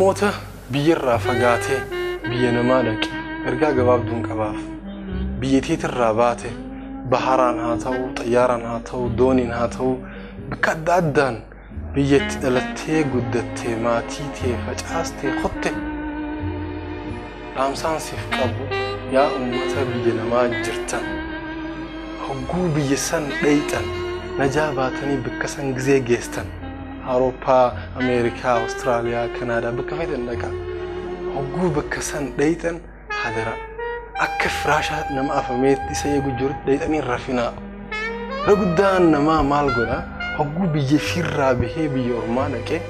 namoota biyyarraa fagaatee biyya namaa dhaqe ergaa gabaabduun qabaaf biyyeetiitirraa baate baharaan haa ta'u xayyaaraan haa ta'u dooniin haa ta'u bakka adda addaan biyyatti dhalattee guddattee maatii tee facaastee qotte dhaamsaan siif qabu yaa ummata biyya namaa jirtan hogguu biyya san dhayxan najaa baatanii bakka san gizee geestan Awurooppaa, Ameerikaa, Awustiraaliyaa, Kanaadaa bakka fayyadan dhaqa hogguu bakka san dhayxan hadara akka firaashaa nama afameetti isa eegu jiru dhayxanii rafinaa raguddaan namaa maal godha hogguu biyya firraa bahee biyya ormaa dhaqee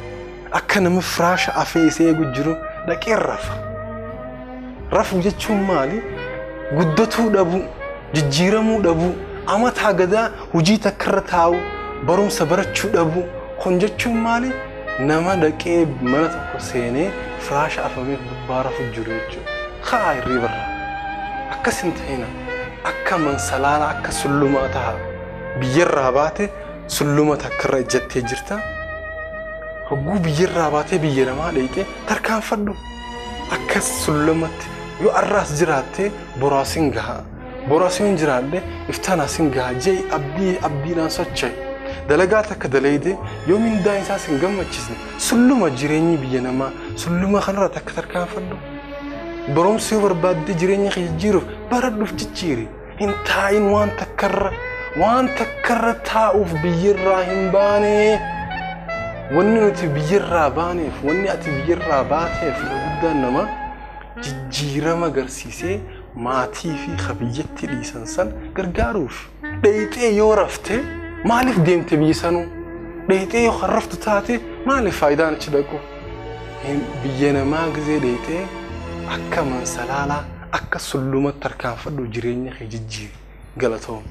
akka nama firaasha afee isa eegu jiru dhaqee rafu jechuun maali guddatuu dhabu jijjiiramuu dhabu amataa gadaa hojii takkarra taa'u barumsa barachuu dhabu kun jechuun maali nama dhaqee mana tokko seenee firaasha afamee dubbaarafu jiru jechuudha haa irribarra akkasin ta'ina akka mansalaala akka sullumaa ta'a biyyarraa baate sulluma takkarra ejjattee jirta hogguu biyyarraa baatee biyya namaa dhayxee tarkaanfadhu akka sullumatti yoo arraas jiraattee boraasin gaha boraasin jiraadde iftanasin gaha jee abdiidhaan socho'e dalagaa takka dalayde yoo mindaan isaa sin gammachisne sulluma jireenyi biyya namaa sulluma kanarra takka tarkaanfadhu barumsi yoo barbaadde jireenya kee jijjiiruuf baradhuuf jijjiiri hin taa'in waan takkarra taa'uuf biyyarraa hin baane wanni nuti biyyarraa baaneef wanni ati biyyarraa baateef guddaan nama jijjiirama agarsiisee maatii fi biyyatti dhiisan san gargaaruuf dhayxee yoo rafte maaliif deemte biyya sanuu dhayxee yoo harraftu taate maaliif faayidaan achi dhaqu biyya namaa gizee dhayxee akka mansalaalaa akka sulluma tarkaanfadhu jireenya kee jijjiiri galatoom